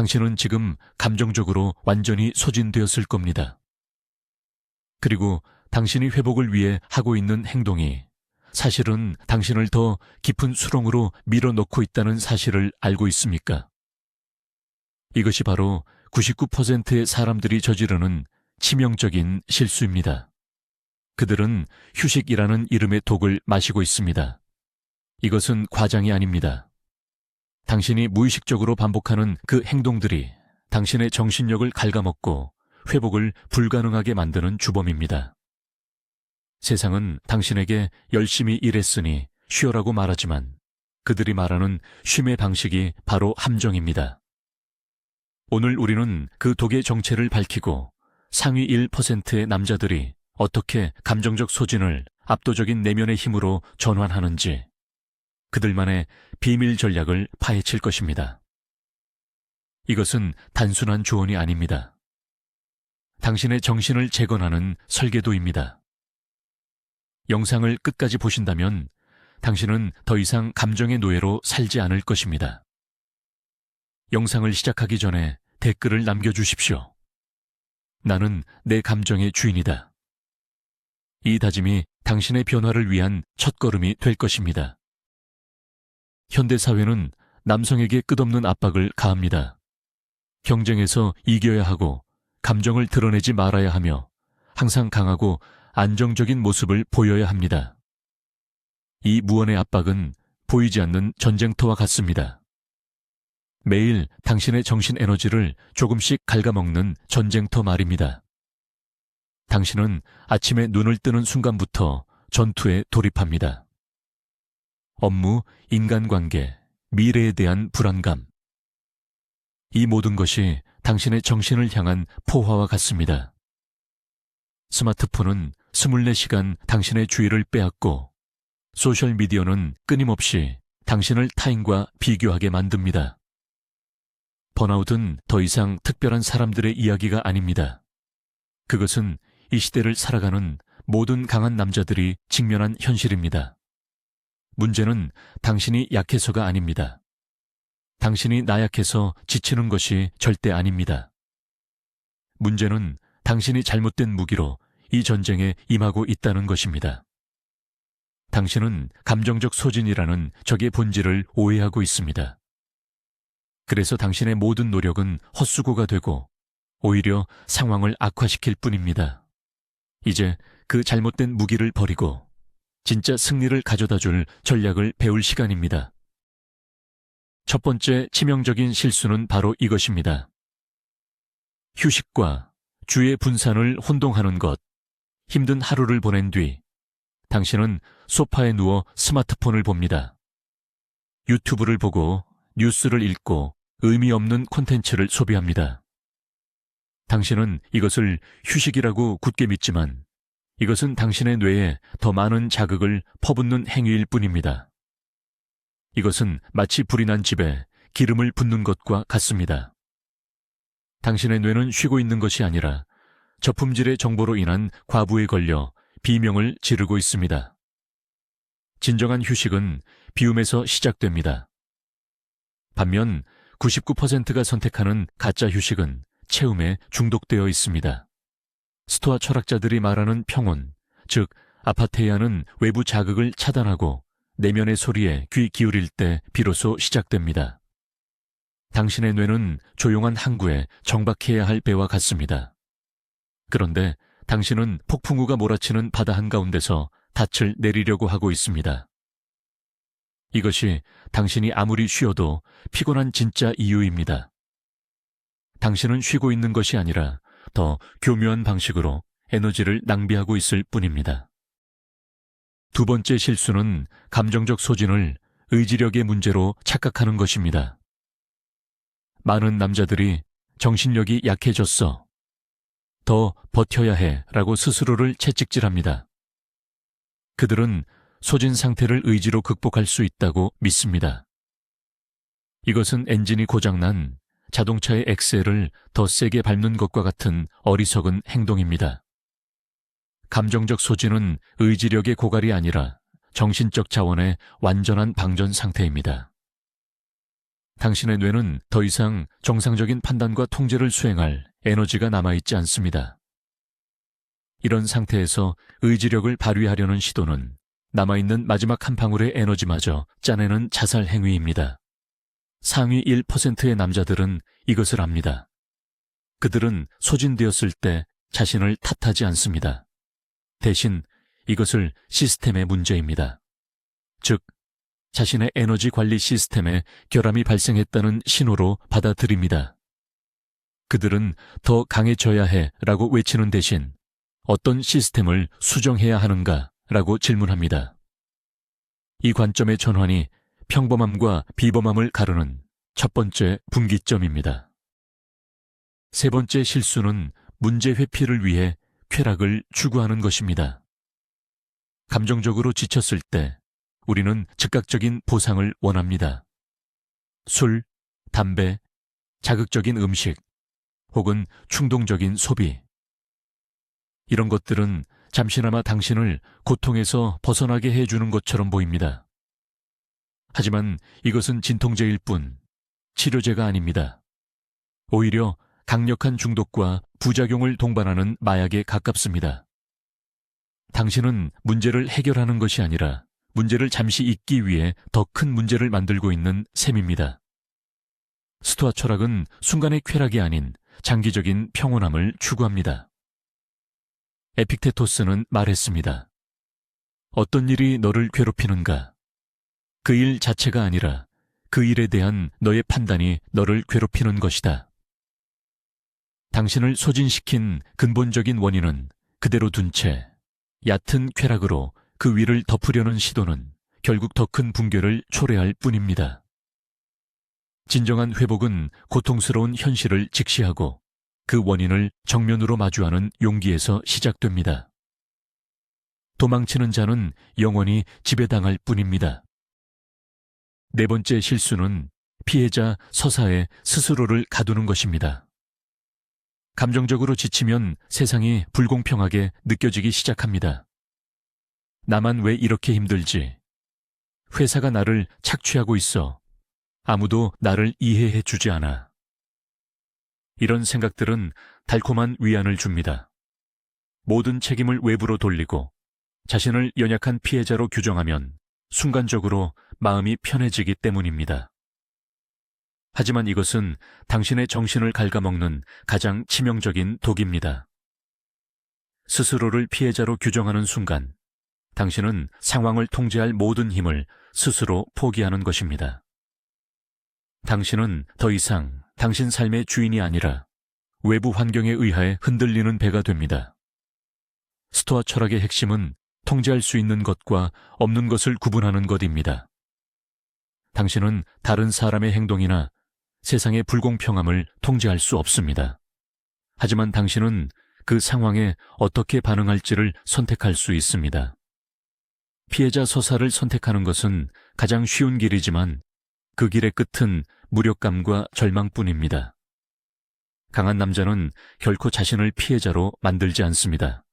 당신은 지금 감정적으로 완전히 소진되었을 겁니다. 그리고 당신이 회복을 위해 하고 있는 행동이 사실은 당신을 더 깊은 수렁으로 밀어넣고 있다는 사실을 알고 있습니까? 이것이 바로 99%의 사람들이 저지르는 치명적인 실수입니다. 그들은 휴식이라는 이름의 독을 마시고 있습니다. 이것은 과장이 아닙니다. 당신이 무의식적으로 반복하는 그 행동들이 당신의 정신력을 갉아먹고 회복을 불가능하게 만드는 주범입니다. 세상은 당신에게 열심히 일했으니 쉬어라고 말하지만 그들이 말하는 쉼의 방식이 바로 함정입니다. 오늘 우리는 그 독의 정체를 밝히고 상위 1%의 남자들이 어떻게 감정적 소진을 압도적인 내면의 힘으로 전환하는지 그들만의 비밀 전략을 파헤칠 것입니다. 이것은 단순한 조언이 아닙니다. 당신의 정신을 재건하는 설계도입니다. 영상을 끝까지 보신다면 당신은 더 이상 감정의 노예로 살지 않을 것입니다. 영상을 시작하기 전에 댓글을 남겨주십시오. 나는 내 감정의 주인이다. 이 다짐이 당신의 변화를 위한 첫걸음이 될 것입니다. 현대사회는 남성에게 끝없는 압박을 가합니다. 경쟁에서 이겨야 하고 감정을 드러내지 말아야 하며 항상 강하고 안정적인 모습을 보여야 합니다. 이 무언의 압박은 보이지 않는 전쟁터와 같습니다. 매일 당신의 정신 에너지를 조금씩 갉아먹는 전쟁터 말입니다. 당신은 아침에 눈을 뜨는 순간부터 전투에 돌입합니다. 업무, 인간관계, 미래에 대한 불안감. 이 모든 것이 당신의 정신을 향한 포화와 같습니다. 스마트폰은 24시간 당신의 주의를 빼앗고 소셜미디어는 끊임없이 당신을 타인과 비교하게 만듭니다. 번아웃은 더 이상 특별한 사람들의 이야기가 아닙니다. 그것은 이 시대를 살아가는 모든 강한 남자들이 직면한 현실입니다. 문제는 당신이 약해서가 아닙니다. 당신이 나약해서 지치는 것이 절대 아닙니다. 문제는 당신이 잘못된 무기로 이 전쟁에 임하고 있다는 것입니다. 당신은 감정적 소진이라는 적의 본질을 오해하고 있습니다. 그래서 당신의 모든 노력은 헛수고가 되고 오히려 상황을 악화시킬 뿐입니다. 이제 그 잘못된 무기를 버리고 진짜 승리를 가져다줄 전략을 배울 시간입니다. 첫 번째 치명적인 실수는 바로 이것입니다. 휴식과 주의 분산을 혼동하는 것. 힘든 하루를 보낸 뒤 당신은 소파에 누워 스마트폰을 봅니다. 유튜브를 보고 뉴스를 읽고 의미 없는 콘텐츠를 소비합니다. 당신은 이것을 휴식이라고 굳게 믿지만 이것은 당신의 뇌에 더 많은 자극을 퍼붓는 행위일 뿐입니다. 이것은 마치 불이 난 집에 기름을 붓는 것과 같습니다. 당신의 뇌는 쉬고 있는 것이 아니라 저품질의 정보로 인한 과부에 걸려 비명을 지르고 있습니다. 진정한 휴식은 비움에서 시작됩니다. 반면 99%가 선택하는 가짜 휴식은 체움에 중독되어 있습니다. 스토아 철학자들이 말하는 평온, 즉 아파테이아는 외부 자극을 차단하고 내면의 소리에 귀 기울일 때 비로소 시작됩니다. 당신의 뇌는 조용한 항구에 정박해야 할 배와 같습니다. 그런데 당신은 폭풍우가 몰아치는 바다 한가운데서 닻을 내리려고 하고 있습니다. 이것이 당신이 아무리 쉬어도 피곤한 진짜 이유입니다. 당신은 쉬고 있는 것이 아니라 더 교묘한 방식으로 에너지를 낭비하고 있을 뿐입니다. 두 번째 실수는 감정적 소진을 의지력의 문제로 착각하는 것입니다. 많은 남자들이 정신력이 약해졌어. 더 버텨야 해 라고 스스로를 채찍질합니다. 그들은 소진 상태를 의지로 극복할 수 있다고 믿습니다. 이것은 엔진이 고장난 자동차의 엑셀을 더 세게 밟는 것과 같은 어리석은 행동입니다. 감정적 소진은 의지력의 고갈이 아니라 정신적 자원의 완전한 방전 상태입니다. 당신의 뇌는 더 이상 정상적인 판단과 통제를 수행할 에너지가 남아있지 않습니다. 이런 상태에서 의지력을 발휘하려는 시도는 남아있는 마지막 한 방울의 에너지마저 짜내는 자살 행위입니다. 상위 1%의 남자들은 이것을 압니다. 그들은 소진되었을 때 자신을 탓하지 않습니다. 대신 이것을 시스템의 문제입니다. 즉, 자신의 에너지 관리 시스템에 결함이 발생했다는 신호로 받아들입니다. 그들은 더 강해져야 해 라고 외치는 대신 어떤 시스템을 수정해야 하는가 라고 질문합니다. 이 관점의 전환이 평범함과 비범함을 가르는 첫 번째 분기점입니다. 세 번째 실수는 문제 회피를 위해 쾌락을 추구하는 것입니다. 감정적으로 지쳤을 때 우리는 즉각적인 보상을 원합니다. 술, 담배, 자극적인 음식, 혹은 충동적인 소비. 이런 것들은 잠시나마 당신을 고통에서 벗어나게 해주는 것처럼 보입니다. 하지만 이것은 진통제일 뿐 치료제가 아닙니다. 오히려 강력한 중독과 부작용을 동반하는 마약에 가깝습니다. 당신은 문제를 해결하는 것이 아니라 문제를 잠시 잊기 위해 더 큰 문제를 만들고 있는 셈입니다. 스토아 철학은 순간의 쾌락이 아닌 장기적인 평온함을 추구합니다. 에픽테토스는 말했습니다. 어떤 일이 너를 괴롭히는가? 그 일 자체가 아니라 그 일에 대한 너의 판단이 너를 괴롭히는 것이다. 당신을 소진시킨 근본적인 원인은 그대로 둔 채 얕은 쾌락으로 그 위를 덮으려는 시도는 결국 더 큰 붕괴를 초래할 뿐입니다. 진정한 회복은 고통스러운 현실을 직시하고 그 원인을 정면으로 마주하는 용기에서 시작됩니다. 도망치는 자는 영원히 지배당할 뿐입니다. 네 번째 실수는 피해자 서사에 스스로를 가두는 것입니다. 감정적으로 지치면 세상이 불공평하게 느껴지기 시작합니다. 나만 왜 이렇게 힘들지? 회사가 나를 착취하고 있어. 아무도 나를 이해해 주지 않아. 이런 생각들은 달콤한 위안을 줍니다. 모든 책임을 외부로 돌리고 자신을 연약한 피해자로 규정하면 순간적으로 마음이 편해지기 때문입니다. 하지만 이것은 당신의 정신을 갉아먹는 가장 치명적인 독입니다. 스스로를 피해자로 규정하는 순간 당신은 상황을 통제할 모든 힘을 스스로 포기하는 것입니다. 당신은 더 이상 당신 삶의 주인이 아니라 외부 환경에 의하여 흔들리는 배가 됩니다. 스토아 철학의 핵심은 통제할 수 있는 것과 없는 것을 구분하는 것입니다. 당신은 다른 사람의 행동이나 세상의 불공평함을 통제할 수 없습니다. 하지만 당신은 그 상황에 어떻게 반응할지를 선택할 수 있습니다. 피해자 서사를 선택하는 것은 가장 쉬운 길이지만 그 길의 끝은 무력감과 절망뿐입니다. 강한 남자는 결코 자신을 피해자로 만들지 않습니다.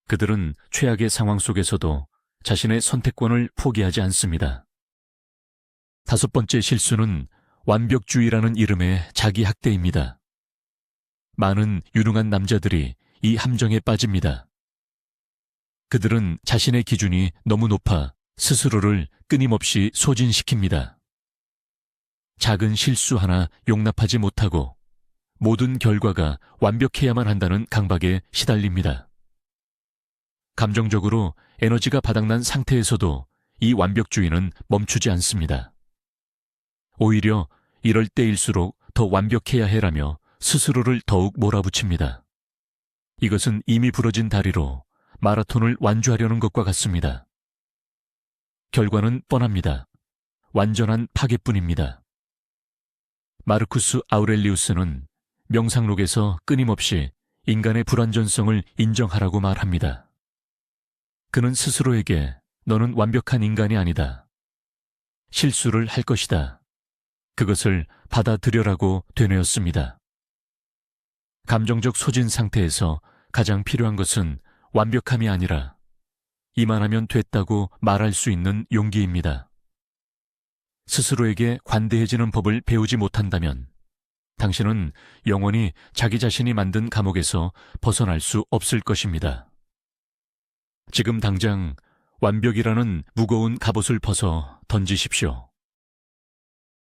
그들은 최악의 상황 속에서도 자신의 선택권을 포기하지 않습니다. 다섯 번째 실수는 완벽주의라는 이름의 자기 학대입니다. 많은 유능한 남자들이 이 함정에 빠집니다. 그들은 자신의 기준이 너무 높아 스스로를 끊임없이 소진시킵니다. 작은 실수 하나 용납하지 못하고 모든 결과가 완벽해야만 한다는 강박에 시달립니다. 감정적으로 에너지가 바닥난 상태에서도 이 완벽주의는 멈추지 않습니다. 오히려 이럴 때일수록 더 완벽해야 해라며 스스로를 더욱 몰아붙입니다. 이것은 이미 부러진 다리로 마라톤을 완주하려는 것과 같습니다. 결과는 뻔합니다. 완전한 파괴뿐입니다. 마르쿠스 아우렐리우스는 명상록에서 끊임없이 인간의 불완전성을 인정하라고 말합니다. 그는 스스로에게 너는 완벽한 인간이 아니다. 실수를 할 것이다. 그것을 받아들여라고 되뇌었습니다. 감정적 소진 상태에서 가장 필요한 것은 완벽함이 아니라 이만하면 됐다고 말할 수 있는 용기입니다. 스스로에게 관대해지는 법을 배우지 못한다면 당신은 영원히 자기 자신이 만든 감옥에서 벗어날 수 없을 것입니다. 지금 당장 완벽이라는 무거운 갑옷을 벗어 던지십시오.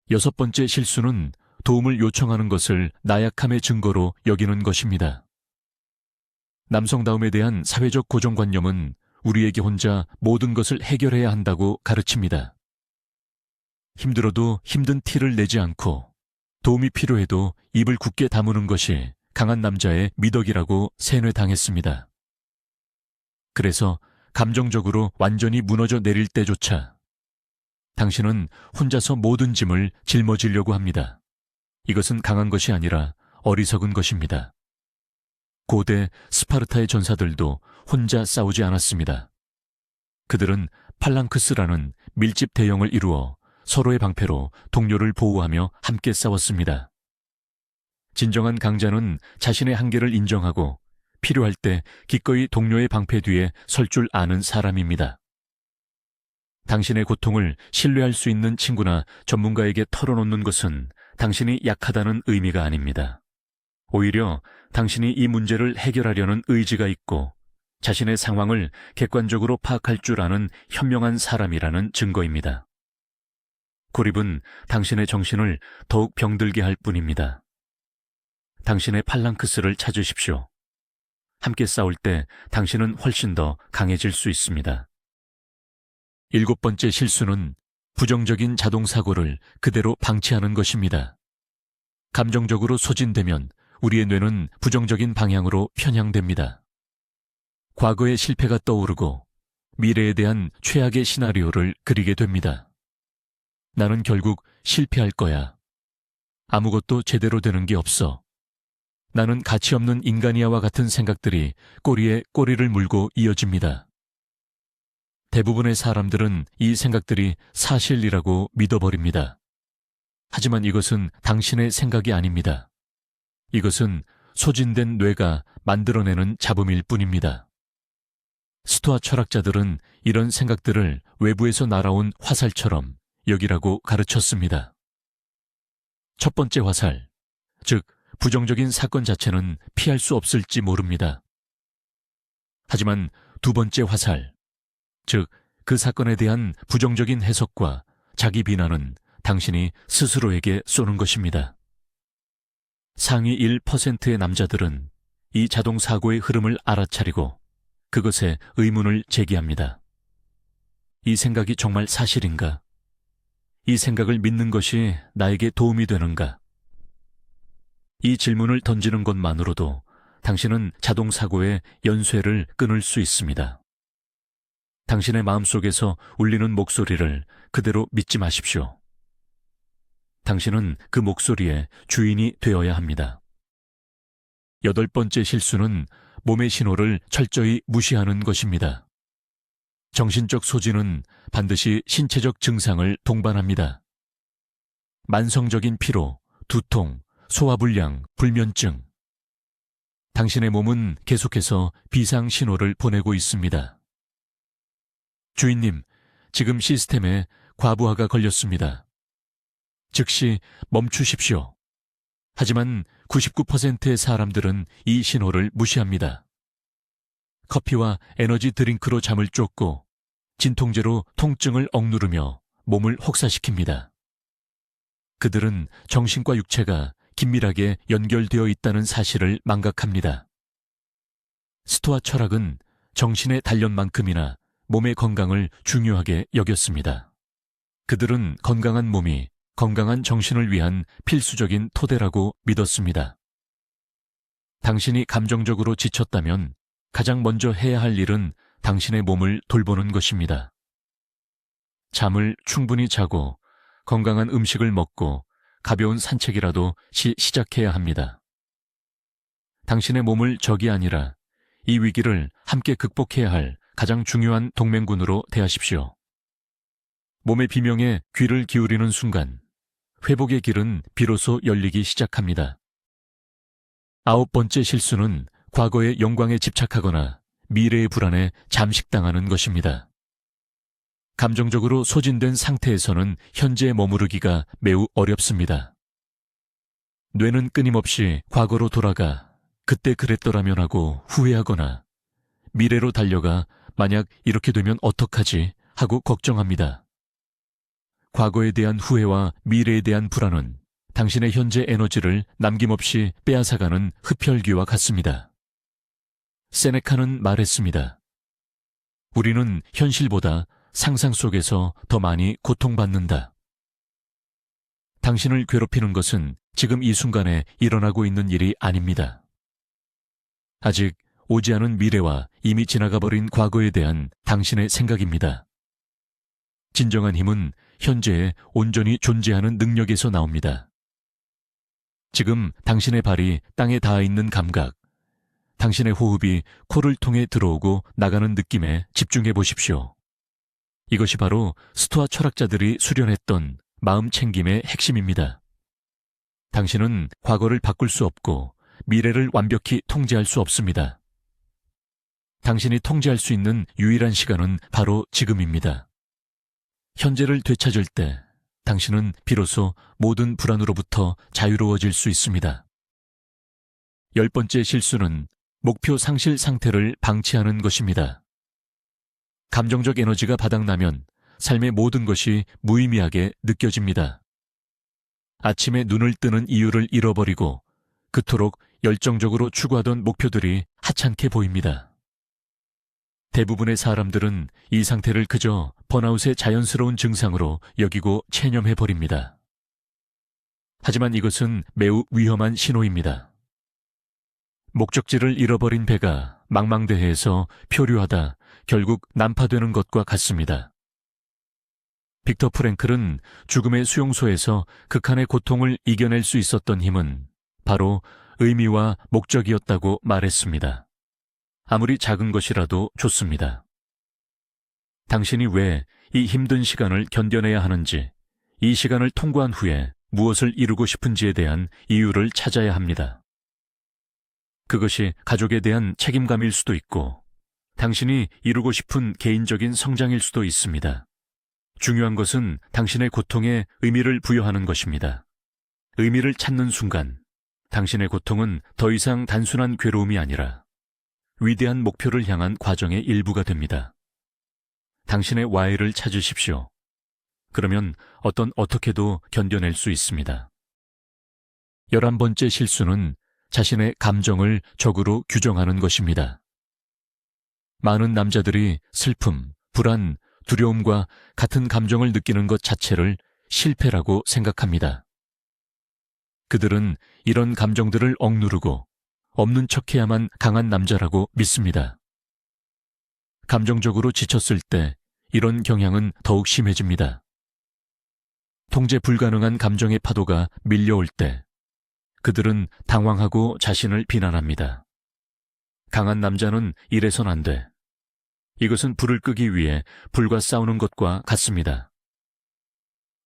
6번째 실수는 도움을 요청하는 것을 나약함의 증거로 여기는 것입니다. 남성다움에 대한 사회적 고정관념은 우리에게 혼자 모든 것을 해결해야 한다고 가르칩니다. 힘들어도 힘든 티를 내지 않고 도움이 필요해도 입을 굳게 다무는 것이 강한 남자의 미덕이라고 세뇌당했습니다. 그래서 감정적으로 완전히 무너져 내릴 때조차 당신은 혼자서 모든 짐을 짊어지려고 합니다. 이것은 강한 것이 아니라 어리석은 것입니다. 고대 스파르타의 전사들도 혼자 싸우지 않았습니다. 그들은 팔랑크스라는 밀집 대형을 이루어 서로의 방패로 동료를 보호하며 함께 싸웠습니다. 진정한 강자는 자신의 한계를 인정하고 필요할 때 기꺼이 동료의 방패 뒤에 설 줄 아는 사람입니다. 당신의 고통을 신뢰할 수 있는 친구나 전문가에게 털어놓는 것은 당신이 약하다는 의미가 아닙니다. 오히려 당신이 이 문제를 해결하려는 의지가 있고 자신의 상황을 객관적으로 파악할 줄 아는 현명한 사람이라는 증거입니다. 고립은 당신의 정신을 더욱 병들게 할 뿐입니다. 당신의 팔랑크스를 찾으십시오. 함께 싸울 때 당신은 훨씬 더 강해질 수 있습니다. 7번째 실수는 부정적인 자동사고를 그대로 방치하는 것입니다. 감정적으로 소진되면 우리의 뇌는 부정적인 방향으로 편향됩니다. 과거의 실패가 떠오르고 미래에 대한 최악의 시나리오를 그리게 됩니다. 나는 결국 실패할 거야. 아무것도 제대로 되는 게 없어. 나는 가치 없는 인간이야와 같은 생각들이 꼬리에 꼬리를 물고 이어집니다. 대부분의 사람들은 이 생각들이 사실이라고 믿어버립니다. 하지만 이것은 당신의 생각이 아닙니다. 이것은 소진된 뇌가 만들어내는 잡음일 뿐입니다. 스토아 철학자들은 이런 생각들을 외부에서 날아온 화살처럼 여기라고 가르쳤습니다. 첫 번째 화살, 즉 부정적인 사건 자체는 피할 수 없을지 모릅니다. 하지만 두 번째 화살, 즉 그 사건에 대한 부정적인 해석과 자기 비난은 당신이 스스로에게 쏘는 것입니다. 상위 1%의 남자들은 이 자동사고의 흐름을 알아차리고 그것에 의문을 제기합니다. 이 생각이 정말 사실인가? 이 생각을 믿는 것이 나에게 도움이 되는가? 이 질문을 던지는 것만으로도 당신은 자동사고의 연쇄를 끊을 수 있습니다. 당신의 마음속에서 울리는 목소리를 그대로 믿지 마십시오. 당신은 그 목소리의 주인이 되어야 합니다. 8번째 실수는 몸의 신호를 철저히 무시하는 것입니다. 정신적 소진은 반드시 신체적 증상을 동반합니다. 만성적인 피로, 두통, 소화불량, 불면증. 당신의 몸은 계속해서 비상 신호를 보내고 있습니다. 주인님, 지금 시스템에 과부하가 걸렸습니다. 즉시 멈추십시오. 하지만 99%의 사람들은 이 신호를 무시합니다. 커피와 에너지 드링크로 잠을 쫓고 진통제로 통증을 억누르며 몸을 혹사시킵니다. 그들은 정신과 육체가 긴밀하게 연결되어 있다는 사실을 망각합니다. 스토아 철학은 정신의 단련만큼이나 몸의 건강을 중요하게 여겼습니다. 그들은 건강한 몸이 건강한 정신을 위한 필수적인 토대라고 믿었습니다. 당신이 감정적으로 지쳤다면 가장 먼저 해야 할 일은 당신의 몸을 돌보는 것입니다. 잠을 충분히 자고 건강한 음식을 먹고 가벼운 산책이라도 시작해야 합니다. 당신의 몸을 적이 아니라 이 위기를 함께 극복해야 할 가장 중요한 동맹군으로 대하십시오. 몸의 비명에 귀를 기울이는 순간 회복의 길은 비로소 열리기 시작합니다. 9번째 실수는 과거의 영광에 집착하거나 미래의 불안에 잠식당하는 것입니다. 감정적으로 소진된 상태에서는 현재에 머무르기가 매우 어렵습니다. 뇌는 끊임없이 과거로 돌아가 그때 그랬더라면 하고 후회하거나 미래로 달려가 만약 이렇게 되면 어떡하지 하고 걱정합니다. 과거에 대한 후회와 미래에 대한 불안은 당신의 현재 에너지를 남김없이 빼앗아가는 흡혈귀와 같습니다. 세네카는 말했습니다. 우리는 현실보다 상상 속에서 더 많이 고통받는다. 당신을 괴롭히는 것은 지금 이 순간에 일어나고 있는 일이 아닙니다. 아직 오지 않은 미래와 이미 지나가 버린 과거에 대한 당신의 생각입니다. 진정한 힘은 현재에 온전히 존재하는 능력에서 나옵니다. 지금 당신의 발이 땅에 닿아 있는 감각, 당신의 호흡이 코를 통해 들어오고 나가는 느낌에 집중해 보십시오. 이것이 바로 스토아 철학자들이 수련했던 마음 챙김의 핵심입니다. 당신은 과거를 바꿀 수 없고 미래를 완벽히 통제할 수 없습니다. 당신이 통제할 수 있는 유일한 시간은 바로 지금입니다. 현재를 되찾을 때 당신은 비로소 모든 불안으로부터 자유로워질 수 있습니다. 10번째 실수는 목표 상실 상태를 방치하는 것입니다. 감정적 에너지가 바닥나면 삶의 모든 것이 무의미하게 느껴집니다. 아침에 눈을 뜨는 이유를 잃어버리고 그토록 열정적으로 추구하던 목표들이 하찮게 보입니다. 대부분의 사람들은 이 상태를 그저 번아웃의 자연스러운 증상으로 여기고 체념해버립니다. 하지만 이것은 매우 위험한 신호입니다. 목적지를 잃어버린 배가 망망대해에서 표류하다 결국 난파되는 것과 같습니다. 빅터 프랭클은 죽음의 수용소에서 극한의 고통을 이겨낼 수 있었던 힘은 바로 의미와 목적이었다고 말했습니다. 아무리 작은 것이라도 좋습니다. 당신이 왜 이 힘든 시간을 견뎌내야 하는지, 이 시간을 통과한 후에 무엇을 이루고 싶은지에 대한 이유를 찾아야 합니다. 그것이 가족에 대한 책임감일 수도 있고, 당신이 이루고 싶은 개인적인 성장일 수도 있습니다. 중요한 것은 당신의 고통에 의미를 부여하는 것입니다. 의미를 찾는 순간, 당신의 고통은 더 이상 단순한 괴로움이 아니라 위대한 목표를 향한 과정의 일부가 됩니다. 당신의 와이를 찾으십시오. 그러면 어떻게도 견뎌낼 수 있습니다. 11번째 실수는 자신의 감정을 적으로 규정하는 것입니다. 많은 남자들이 슬픔, 불안, 두려움과 같은 감정을 느끼는 것 자체를 실패라고 생각합니다. 그들은 이런 감정들을 억누르고 없는 척해야만 강한 남자라고 믿습니다. 감정적으로 지쳤을 때 이런 경향은 더욱 심해집니다. 통제 불가능한 감정의 파도가 밀려올 때 그들은 당황하고 자신을 비난합니다. 강한 남자는 이래선 안 돼. 이것은 불을 끄기 위해 불과 싸우는 것과 같습니다.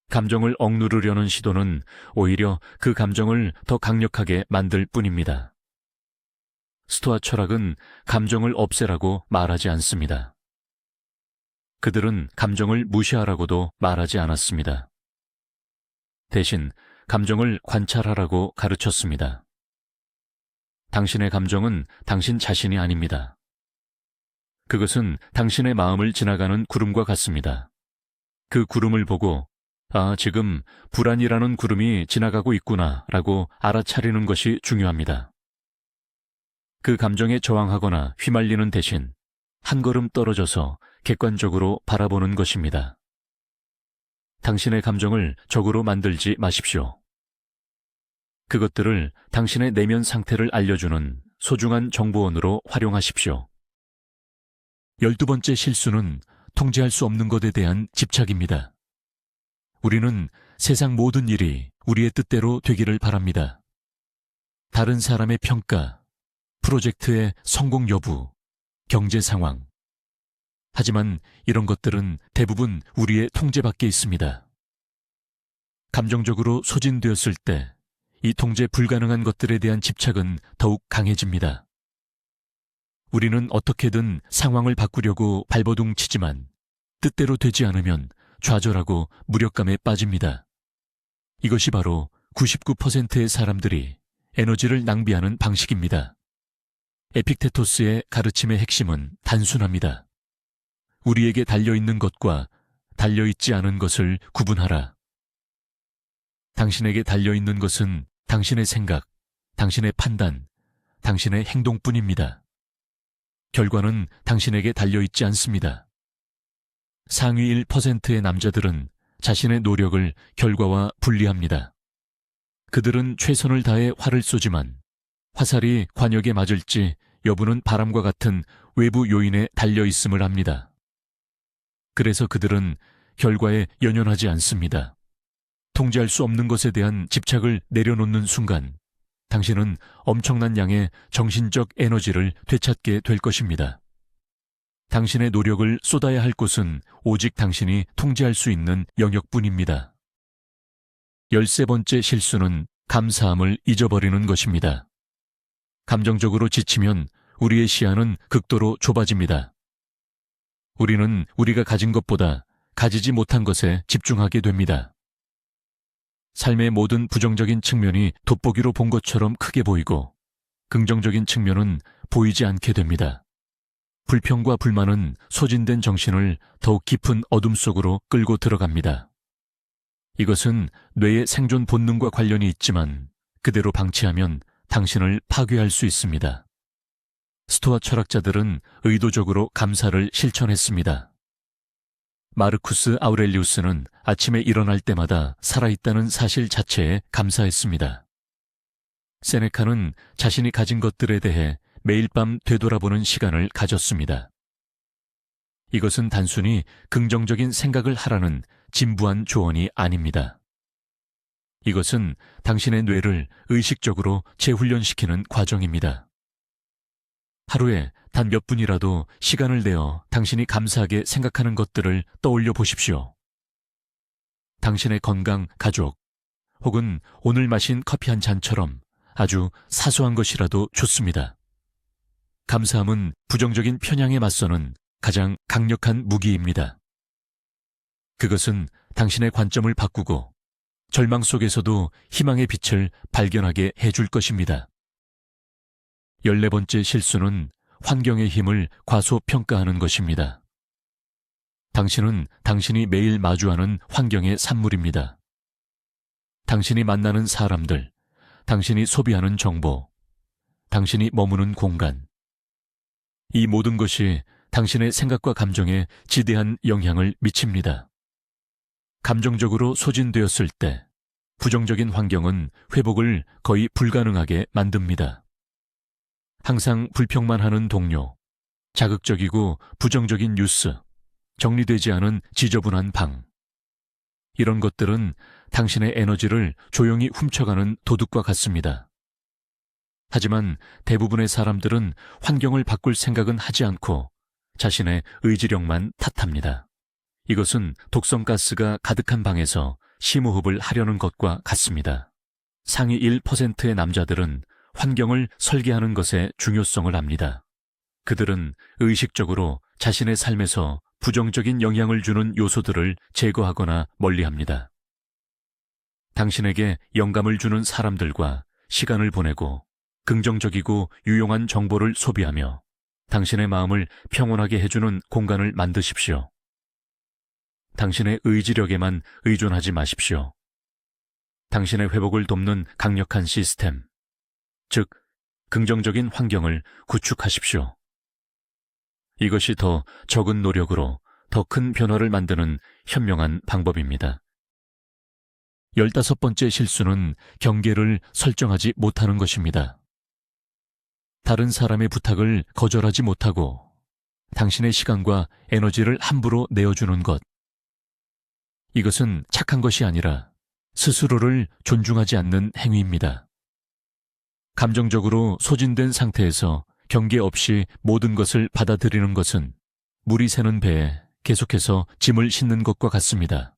감정을 억누르려는 시도는 오히려 그 감정을 더 강력하게 만들 뿐입니다. 스토아 철학은 감정을 없애라고 말하지 않습니다. 그들은 감정을 무시하라고도 말하지 않았습니다. 대신 감정을 관찰하라고 가르쳤습니다. 당신의 감정은 당신 자신이 아닙니다. 그것은 당신의 마음을 지나가는 구름과 같습니다. 그 구름을 보고 지금 불안이라는 구름이 지나가고 있구나 라고 알아차리는 것이 중요합니다. 그 감정에 저항하거나 휘말리는 대신 한 걸음 떨어져서 객관적으로 바라보는 것입니다. 당신의 감정을 적으로 만들지 마십시오. 그것들을 당신의 내면 상태를 알려주는 소중한 정보원으로 활용하십시오. 12번째 실수는 통제할 수 없는 것에 대한 집착입니다. 우리는 세상 모든 일이 우리의 뜻대로 되기를 바랍니다. 다른 사람의 평가, 프로젝트의 성공 여부, 경제 상황. 하지만 이런 것들은 대부분 우리의 통제 밖에 있습니다. 감정적으로 소진되었을 때 이 통제 불가능한 것들에 대한 집착은 더욱 강해집니다. 우리는 어떻게든 상황을 바꾸려고 발버둥 치지만 뜻대로 되지 않으면 좌절하고 무력감에 빠집니다. 이것이 바로 99%의 사람들이 에너지를 낭비하는 방식입니다. 에픽테토스의 가르침의 핵심은 단순합니다. 우리에게 달려있는 것과 달려있지 않은 것을 구분하라. 당신에게 달려있는 것은 당신의 생각, 당신의 판단, 당신의 행동뿐입니다. 결과는 당신에게 달려있지 않습니다. 상위 1%의 남자들은 자신의 노력을 결과와 분리합니다. 그들은 최선을 다해 활을 쏘지만 화살이 관역에 맞을지 여부는 바람과 같은 외부 요인에 달려있음을 압니다. 그래서 그들은 결과에 연연하지 않습니다. 통제할 수 없는 것에 대한 집착을 내려놓는 순간 당신은 엄청난 양의 정신적 에너지를 되찾게 될 것입니다. 당신의 노력을 쏟아야 할 곳은 오직 당신이 통제할 수 있는 영역뿐입니다. 13번째 실수는 감사함을 잊어버리는 것입니다. 감정적으로 지치면 우리의 시야는 극도로 좁아집니다. 우리는 우리가 가진 것보다 가지지 못한 것에 집중하게 됩니다. 삶의 모든 부정적인 측면이 돋보기로 본 것처럼 크게 보이고 긍정적인 측면은 보이지 않게 됩니다. 불평과 불만은 소진된 정신을 더욱 깊은 어둠 속으로 끌고 들어갑니다. 이것은 뇌의 생존 본능과 관련이 있지만 그대로 방치하면 당신을 파괴할 수 있습니다. 스토아 철학자들은 의도적으로 감사를 실천했습니다. 마르쿠스 아우렐리우스는 아침에 일어날 때마다 살아있다는 사실 자체에 감사했습니다. 세네카는 자신이 가진 것들에 대해 매일 밤 되돌아보는 시간을 가졌습니다. 이것은 단순히 긍정적인 생각을 하라는 진부한 조언이 아닙니다. 이것은 당신의 뇌를 의식적으로 재훈련시키는 과정입니다. 하루에 단 몇 분이라도 시간을 내어 당신이 감사하게 생각하는 것들을 떠올려 보십시오. 당신의 건강, 가족, 혹은 오늘 마신 커피 한 잔처럼 아주 사소한 것이라도 좋습니다. 감사함은 부정적인 편향에 맞서는 가장 강력한 무기입니다. 그것은 당신의 관점을 바꾸고 절망 속에서도 희망의 빛을 발견하게 해줄 것입니다. 14번째 실수는 환경의 힘을 과소평가하는 것입니다. 당신은 당신이 매일 마주하는 환경의 산물입니다. 당신이 만나는 사람들, 당신이 소비하는 정보, 당신이 머무는 공간. 이 모든 것이 당신의 생각과 감정에 지대한 영향을 미칩니다. 감정적으로 소진되었을 때 부정적인 환경은 회복을 거의 불가능하게 만듭니다. 항상 불평만 하는 동료, 자극적이고 부정적인 뉴스, 정리되지 않은 지저분한 방. 이런 것들은 당신의 에너지를 조용히 훔쳐가는 도둑과 같습니다. 하지만 대부분의 사람들은 환경을 바꿀 생각은 하지 않고 자신의 의지력만 탓합니다. 이것은 독성가스가 가득한 방에서 심호흡을 하려는 것과 같습니다. 상위 1%의 남자들은 환경을 설계하는 것의 중요성을 압니다. 그들은 의식적으로 자신의 삶에서 부정적인 영향을 주는 요소들을 제거하거나 멀리합니다. 당신에게 영감을 주는 사람들과 시간을 보내고 긍정적이고 유용한 정보를 소비하며 당신의 마음을 평온하게 해주는 공간을 만드십시오. 당신의 의지력에만 의존하지 마십시오. 당신의 회복을 돕는 강력한 시스템, 즉 긍정적인 환경을 구축하십시오. 이것이 더 적은 노력으로 더 큰 변화를 만드는 현명한 방법입니다. 15번째 실수는 경계를 설정하지 못하는 것입니다. 다른 사람의 부탁을 거절하지 못하고 당신의 시간과 에너지를 함부로 내어주는 것. 이것은 착한 것이 아니라 스스로를 존중하지 않는 행위입니다. 감정적으로 소진된 상태에서 경계 없이 모든 것을 받아들이는 것은 물이 새는 배에 계속해서 짐을 싣는 것과 같습니다.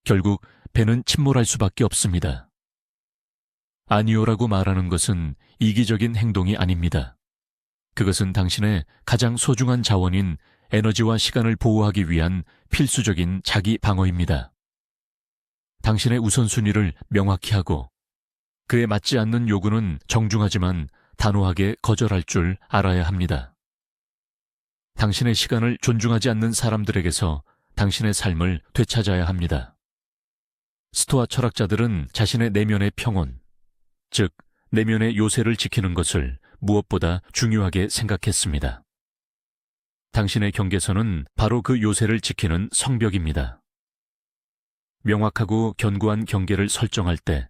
결국 배는 침몰할 수밖에 없습니다. 아니오라고 말하는 것은 이기적인 행동이 아닙니다. 그것은 당신의 가장 소중한 자원인 에너지와 시간을 보호하기 위한 필수적인 자기 방어입니다. 당신의 우선순위를 명확히 하고 그에 맞지 않는 요구는 정중하지만 단호하게 거절할 줄 알아야 합니다. 당신의 시간을 존중하지 않는 사람들에게서 당신의 삶을 되찾아야 합니다. 스토아 철학자들은 자신의 내면의 평온, 즉 내면의 요새를 지키는 것을 무엇보다 중요하게 생각했습니다. 당신의 경계선은 바로 그 요새를 지키는 성벽입니다. 명확하고 견고한 경계를 설정할 때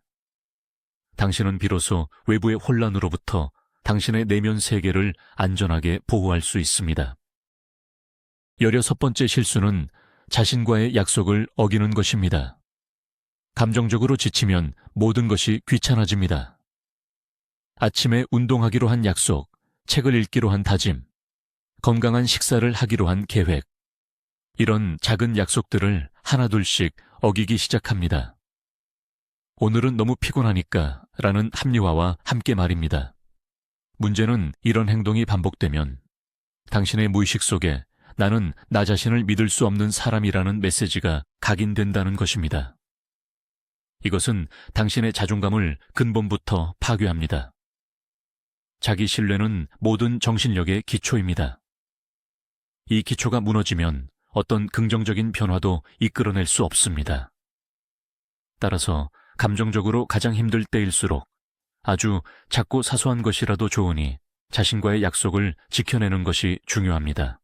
당신은 비로소 외부의 혼란으로부터 당신의 내면 세계를 안전하게 보호할 수 있습니다. 16번째 실수는 자신과의 약속을 어기는 것입니다. 감정적으로 지치면 모든 것이 귀찮아집니다. 아침에 운동하기로 한 약속, 책을 읽기로 한 다짐, 건강한 식사를 하기로 한 계획, 이런 작은 약속들을 하나둘씩 어기기 시작합니다. 오늘은 너무 피곤하니까 라는 합리화와 함께 말입니다. 문제는 이런 행동이 반복되면 당신의 무의식 속에 나는 나 자신을 믿을 수 없는 사람이라는 메시지가 각인된다는 것입니다. 이것은 당신의 자존감을 근본부터 파괴합니다. 자기 신뢰는 모든 정신력의 기초입니다. 이 기초가 무너지면 어떤 긍정적인 변화도 이끌어낼 수 없습니다. 따라서 감정적으로 가장 힘들 때일수록 아주 작고 사소한 것이라도 좋으니 자신과의 약속을 지켜내는 것이 중요합니다.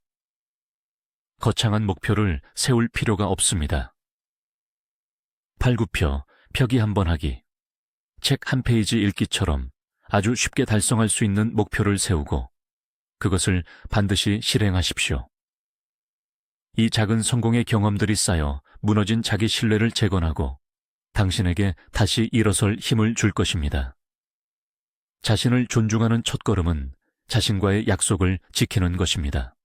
거창한 목표를 세울 필요가 없습니다. 팔굽혀 펴기 한 번 하기, 책 한 페이지 읽기처럼 아주 쉽게 달성할 수 있는 목표를 세우고 그것을 반드시 실행하십시오. 이 작은 성공의 경험들이 쌓여 무너진 자기 신뢰를 재건하고 당신에게 다시 일어설 힘을 줄 것입니다. 자신을 존중하는 첫걸음은 자신과의 약속을 지키는 것입니다.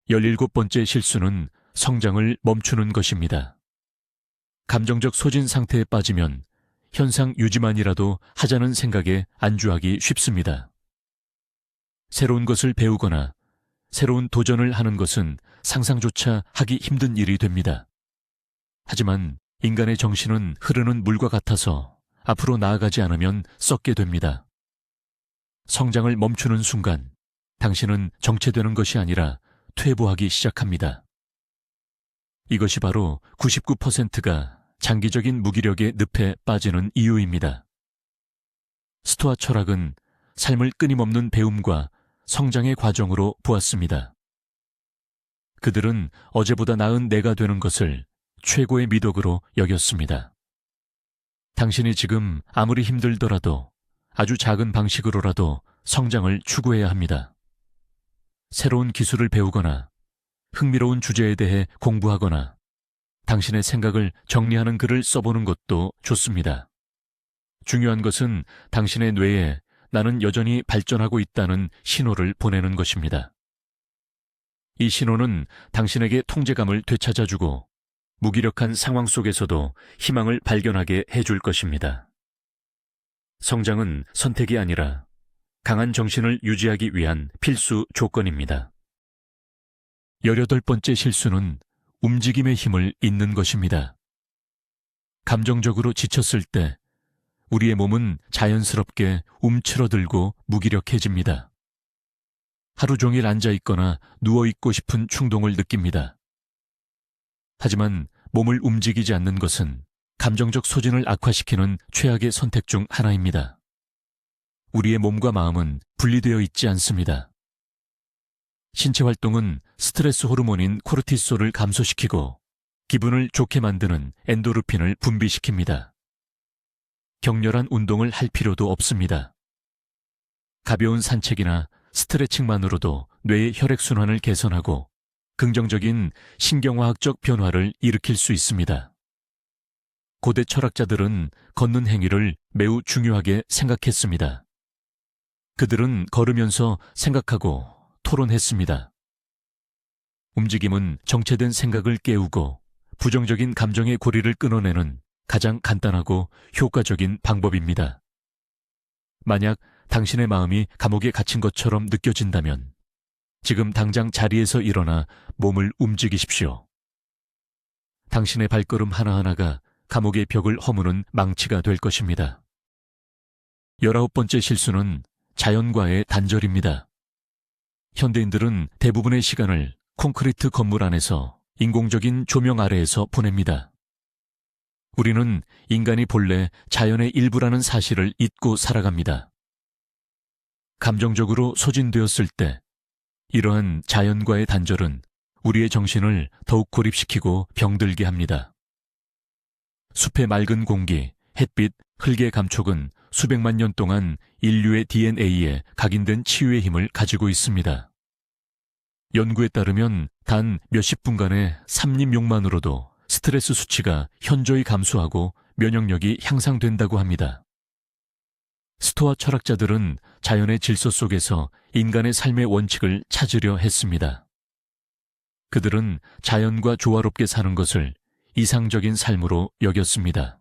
17번째 실수는 성장을 멈추는 것입니다. 감정적 소진 상태에 빠지면 현상 유지만이라도 하자는 생각에 안주하기 쉽습니다. 새로운 것을 배우거나 새로운 도전을 하는 것은 상상조차 하기 힘든 일이 됩니다. 하지만 인간의 정신은 흐르는 물과 같아서 앞으로 나아가지 않으면 썩게 됩니다. 성장을 멈추는 순간 당신은 정체되는 것이 아니라 퇴보하기 시작합니다. 이것이 바로 99%가 장기적인 무기력의 늪에 빠지는 이유입니다. 스토아 철학은 삶을 끊임없는 배움과 성장의 과정으로 보았습니다. 그들은 어제보다 나은 내가 되는 것을 최고의 미덕으로 여겼습니다. 당신이 지금 아무리 힘들더라도 아주 작은 방식으로라도 성장을 추구해야 합니다. 새로운 기술을 배우거나 흥미로운 주제에 대해 공부하거나 당신의 생각을 정리하는 글을 써보는 것도 좋습니다. 중요한 것은 당신의 뇌에 나는 여전히 발전하고 있다는 신호를 보내는 것입니다. 이 신호는 당신에게 통제감을 되찾아주고 무기력한 상황 속에서도 희망을 발견하게 해줄 것입니다. 성장은 선택이 아니라 강한 정신을 유지하기 위한 필수 조건입니다. 18번째 실수는 움직임의 힘을 잇는 것입니다. 감정적으로 지쳤을 때 우리의 몸은 자연스럽게 움츠러들고 무기력해집니다. 하루 종일 앉아있거나 누워있고 싶은 충동을 느낍니다. 하지만 몸을 움직이지 않는 것은 감정적 소진을 악화시키는 최악의 선택 중 하나입니다. 우리의 몸과 마음은 분리되어 있지 않습니다. 신체 활동은 스트레스 호르몬인 코르티솔을 감소시키고 기분을 좋게 만드는 엔도르핀을 분비시킵니다. 격렬한 운동을 할 필요도 없습니다. 가벼운 산책이나 스트레칭만으로도 뇌의 혈액순환을 개선하고 긍정적인 신경화학적 변화를 일으킬 수 있습니다. 고대 철학자들은 걷는 행위를 매우 중요하게 생각했습니다. 그들은 걸으면서 생각하고 토론했습니다. 움직임은 정체된 생각을 깨우고 부정적인 감정의 고리를 끊어내는 가장 간단하고 효과적인 방법입니다. 만약 당신의 마음이 감옥에 갇힌 것처럼 느껴진다면 지금 당장 자리에서 일어나 몸을 움직이십시오. 당신의 발걸음 하나하나가 감옥의 벽을 허무는 망치가 될 것입니다. 19번째 실수는 자연과의 단절입니다. 현대인들은 대부분의 시간을 콘크리트 건물 안에서 인공적인 조명 아래에서 보냅니다. 우리는 인간이 본래 자연의 일부라는 사실을 잊고 살아갑니다. 감정적으로 소진되었을 때 이러한 자연과의 단절은 우리의 정신을 더욱 고립시키고 병들게 합니다. 숲의 맑은 공기, 햇빛, 흙의 감촉은 수백만 년 동안 인류의 DNA에 각인된 치유의 힘을 가지고 있습니다. 연구에 따르면 단 몇십 분간의 삼림욕만으로도 스트레스 수치가 현저히 감소하고 면역력이 향상된다고 합니다. 스토아 철학자들은 자연의 질서 속에서 인간의 삶의 원칙을 찾으려 했습니다. 그들은 자연과 조화롭게 사는 것을 이상적인 삶으로 여겼습니다.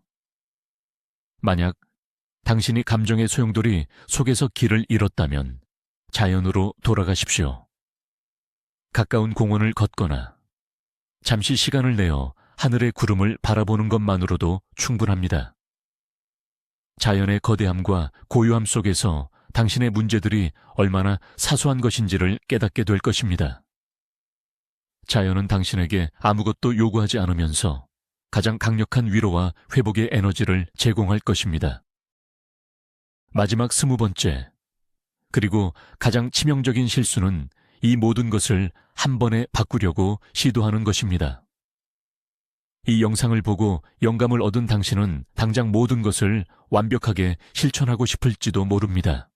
만약 당신이 감정의 소용돌이 속에서 길을 잃었다면 자연으로 돌아가십시오. 가까운 공원을 걷거나 잠시 시간을 내어 하늘의 구름을 바라보는 것만으로도 충분합니다. 자연의 거대함과 고요함 속에서 당신의 문제들이 얼마나 사소한 것인지를 깨닫게 될 것입니다. 자연은 당신에게 아무것도 요구하지 않으면서 가장 강력한 위로와 회복의 에너지를 제공할 것입니다. 마지막 20번째, 그리고 가장 치명적인 실수는 이 모든 것을 한 번에 바꾸려고 시도하는 것입니다. 이 영상을 보고 영감을 얻은 당신은 당장 모든 것을 완벽하게 실천하고 싶을지도 모릅니다.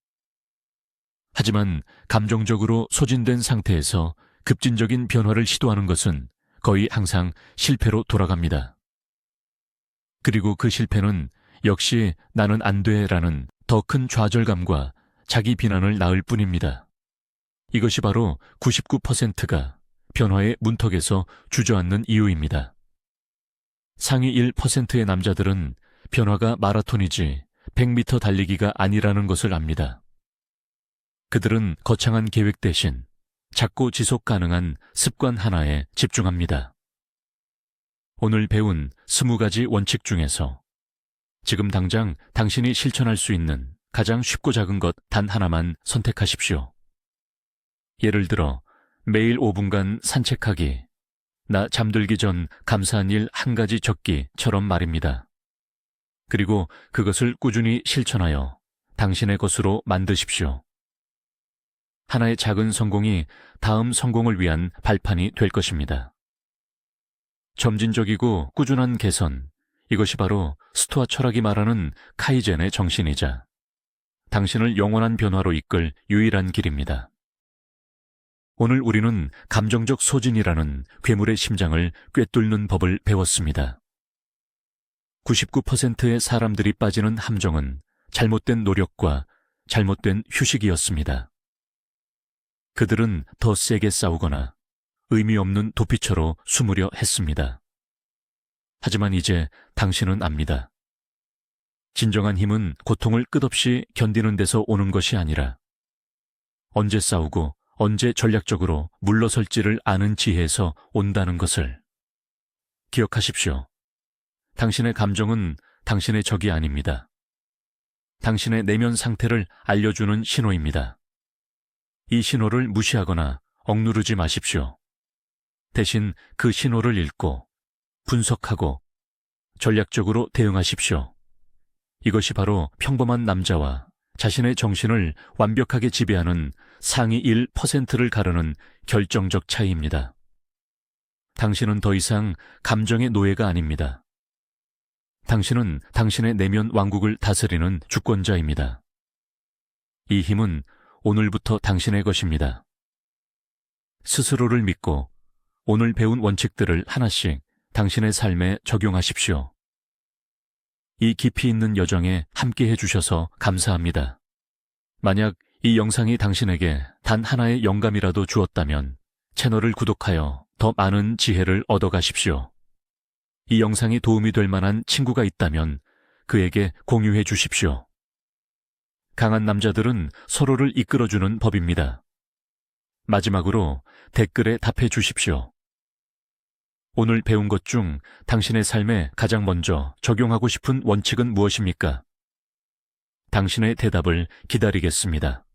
하지만 감정적으로 소진된 상태에서 급진적인 변화를 시도하는 것은 거의 항상 실패로 돌아갑니다. 그리고 그 실패는 역시 나는 안 돼라는 더 큰 좌절감과 자기 비난을 낳을 뿐입니다. 이것이 바로 99%가 변화의 문턱에서 주저앉는 이유입니다. 상위 1%의 남자들은 변화가 마라톤이지 100m 달리기가 아니라는 것을 압니다. 그들은 거창한 계획 대신 작고 지속 가능한 습관 하나에 집중합니다. 오늘 배운 20가지 원칙 중에서 지금 당장 당신이 실천할 수 있는 가장 쉽고 작은 것 단 하나만 선택하십시오. 예를 들어 매일 5분간 산책하기, 나 잠들기 전 감사한 일 한 가지 적기처럼 말입니다. 그리고 그것을 꾸준히 실천하여 당신의 것으로 만드십시오. 하나의 작은 성공이 다음 성공을 위한 발판이 될 것입니다. 점진적이고 꾸준한 개선, 이것이 바로 스토아 철학이 말하는 카이젠의 정신이자 당신을 영원한 변화로 이끌 유일한 길입니다. 오늘 우리는 감정적 소진이라는 괴물의 심장을 꿰뚫는 법을 배웠습니다. 99%의 사람들이 빠지는 함정은 잘못된 노력과 잘못된 휴식이었습니다. 그들은 더 세게 싸우거나 의미 없는 도피처로 숨으려 했습니다. 하지만 이제 당신은 압니다. 진정한 힘은 고통을 끝없이 견디는 데서 오는 것이 아니라 언제 싸우고 언제 전략적으로 물러설지를 아는 지혜에서 온다는 것을 기억하십시오. 당신의 감정은 당신의 적이 아닙니다. 당신의 내면 상태를 알려주는 신호입니다. 이 신호를 무시하거나 억누르지 마십시오. 대신 그 신호를 읽고 분석하고 전략적으로 대응하십시오. 이것이 바로 평범한 남자와 자신의 정신을 완벽하게 지배하는 상위 1%를 가르는 결정적 차이입니다. 당신은 더 이상 감정의 노예가 아닙니다. 당신은 당신의 내면 왕국을 다스리는 주권자입니다. 이 힘은 오늘부터 당신의 것입니다. 스스로를 믿고 오늘 배운 원칙들을 하나씩 당신의 삶에 적용하십시오. 이 깊이 있는 여정에 함께 해주셔서 감사합니다. 만약 이 영상이 당신에게 단 하나의 영감이라도 주었다면 채널을 구독하여 더 많은 지혜를 얻어가십시오. 이 영상이 도움이 될 만한 친구가 있다면 그에게 공유해 주십시오. 강한 남자들은 서로를 이끌어주는 법입니다. 마지막으로 댓글에 답해 주십시오. 오늘 배운 것 중 당신의 삶에 가장 먼저 적용하고 싶은 원칙은 무엇입니까? 당신의 대답을 기다리겠습니다.